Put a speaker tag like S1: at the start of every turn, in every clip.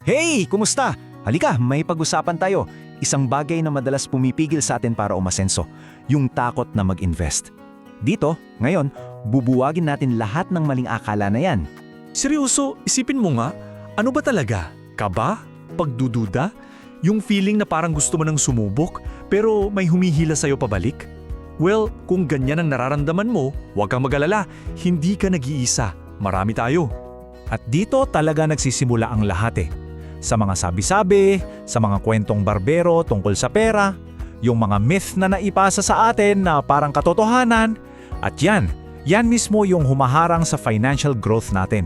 S1: Hey! Kumusta? Halika, may pag-usapan tayo. Isang bagay na madalas pumipigil sa atin para umasenso, yung takot na mag-invest. Dito, ngayon, bubuwagin natin lahat ng maling akala na yan.
S2: Seryoso, isipin mo nga, ano ba talaga? Kaba? Pagdududa? Yung feeling na parang gusto mo nang sumubok, pero may humihila sa'yo pabalik? Well, kung ganyan ang nararamdaman mo, huwag kang mag-alala, hindi ka nag-iisa. Marami tayo.
S3: At dito talaga nagsisimula ang lahat eh. Sa mga sabi-sabi, sa mga kwentong barbero tungkol sa pera, yung mga myth na naipasa sa atin na parang katotohanan, at yan mismo yung humaharang sa financial growth natin.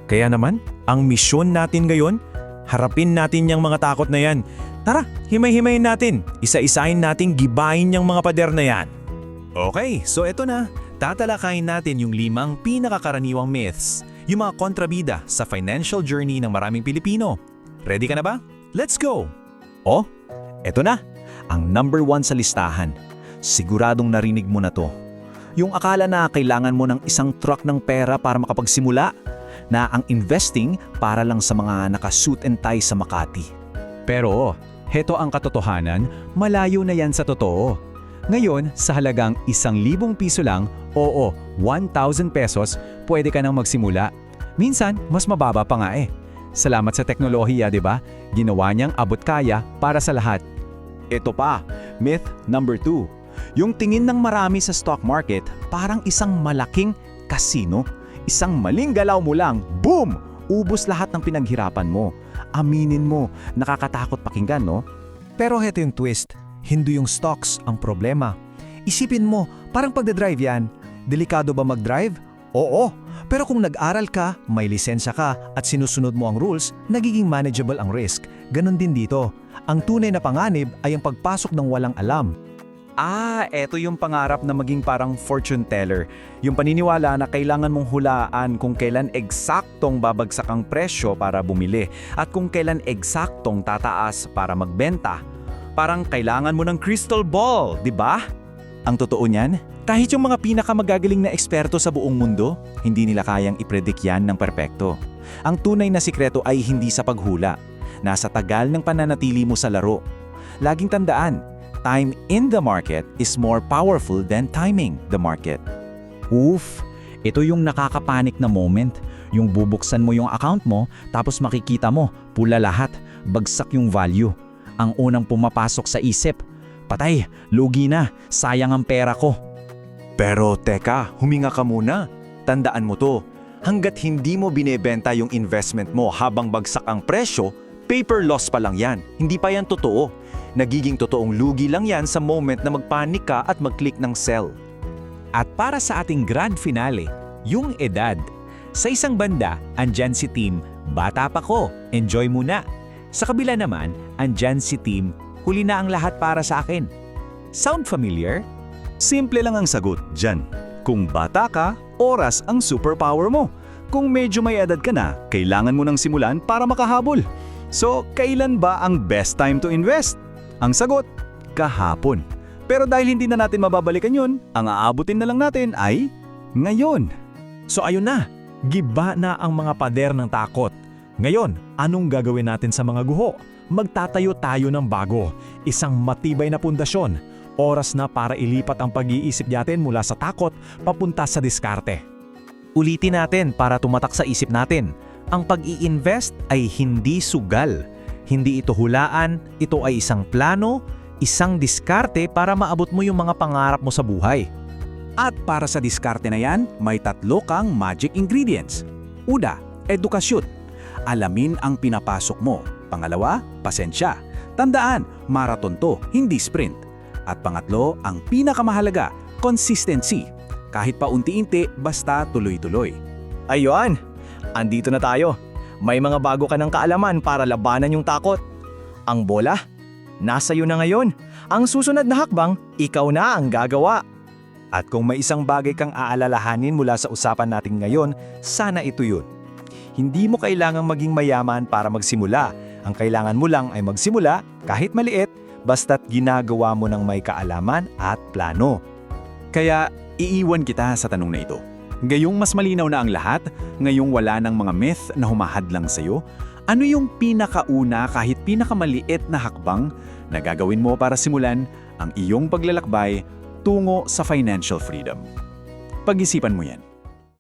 S3: Kaya naman, ang misyon natin ngayon, harapin natin yung mga takot na yan. Tara, himay-himayin natin, isa-isahin nating gibahin yung mga pader na yan.
S1: Okay, so eto na. Tatalakayin natin yung 5 pinakakaraniwang myths, yung mga kontrabida sa financial journey ng maraming Pilipino. Ready ka na ba? Let's go! Oh, eto na. Ang number 1 sa listahan. Siguradong narinig mo na to. Yung akala na kailangan mo ng isang truck ng pera para makapagsimula, na ang investing para lang sa mga naka-suit and tie sa Makati. Pero, heto ang katotohanan, malayo na yan sa totoo. Ngayon, sa halagang 1,000 piso lang, oo, 1,000 pesos, pwede ka nang magsimula. Minsan, mas mababa pa nga eh. Salamat sa teknolohiya, di ba? Ginawa niyang abot kaya para sa lahat. Ito pa, myth number 2. Yung tingin ng marami sa stock market, parang isang malaking kasino. Isang maling galaw mo lang, boom! Ubos lahat ng pinaghirapan mo. Aminin mo, nakakatakot pakinggan, no? Pero heto yung twist, hindi yung stocks ang problema. Isipin mo, parang pagdadrive yan. Delikado ba mag-drive? Oo. Pero kung nag-aral ka, may lisensya ka at sinusunod mo ang rules, nagiging manageable ang risk. Ganon din dito. Ang tunay na panganib ay ang pagpasok ng walang alam. Eto yung pangarap na maging parang fortune teller. Yung paniniwala na kailangan mong hulaan kung kailan eksaktong babagsak ang presyo para bumili at kung kailan eksaktong tataas para magbenta. Parang kailangan mo ng crystal ball, di ba? Ang totoo niyan, kahit yung mga pinakamagagaling na eksperto sa buong mundo, hindi nila kayang ipredict yan ng perpekto. Ang tunay na sikreto ay hindi sa paghula. Nasa tagal ng pananatili mo sa laro. Laging tandaan, time in the market is more powerful than timing the market.
S3: Oof, ito yung nakakapanik na moment. Yung bubuksan mo yung account mo, tapos makikita mo, pula lahat, bagsak yung value. Ang unang pumapasok sa isip, patay, lugi na, sayang ang pera ko.
S1: Pero teka, huminga ka muna. Tandaan mo to, hanggat hindi mo binebenta yung investment mo habang bagsak ang presyo, paper loss pa lang yan. Hindi pa yan totoo. Nagiging totoong lugi lang yan sa moment na magpanik ka at mag-click ng sell. At para sa ating grand finale, yung edad. Sa isang banda, andyan si team, bata pa ko, enjoy muna. Sa kabila naman, andyan si team, huli na ang lahat para sa akin. Sound familiar? Simple lang ang sagot dyan. Kung bata ka, oras ang superpower mo. Kung medyo may edad ka na, kailangan mo nang simulan para makahabol. So, kailan ba ang best time to invest? Ang sagot, kahapon. Pero dahil hindi na natin mababalikan yun, ang aabutin na lang natin ay ngayon.
S3: So ayun na, giba na ang mga pader ng takot. Ngayon, anong gagawin natin sa mga guho? Magtatayo tayo ng bago, isang matibay na pundasyon. Oras na para ilipat ang pag-iisip natin mula sa takot papunta sa diskarte.
S1: Ulitin natin para tumatak sa isip natin. Ang pag-i-invest ay hindi sugal. Hindi ito hulaan, ito ay isang plano, isang diskarte para maabot mo yung mga pangarap mo sa buhay. At para sa diskarte na yan, may 3 kang magic ingredients. Una, edukasyon. Alamin ang pinapasok mo. Pangalawa, pasensya. Tandaan, marathon to, hindi sprint. At pangatlo, ang pinakamahalaga, consistency. Kahit pa unti-unti, basta tuloy-tuloy. Ayun, andito na tayo. May mga bago ka ng kaalaman para labanan yung takot. Ang bola, nasa iyo na ngayon. Ang susunod na hakbang, ikaw na ang gagawa. At kung may isang bagay kang aalalahanin mula sa usapan natin ngayon, sana ito yun. Hindi mo kailangang maging mayaman para magsimula. Ang kailangan mo lang ay magsimula, kahit maliit, basta't ginagawa mo ng may kaalaman at plano. Kaya iiwan kita sa tanong na ito. Ngayong mas malinaw na ang lahat, ngayong wala ng mga myth na humahadlang sa'yo,
S4: Ano yung pinakauna kahit pinakamaliit na hakbang na gagawin mo para simulan ang iyong paglalakbay tungo sa financial freedom? Pag-isipan mo yan.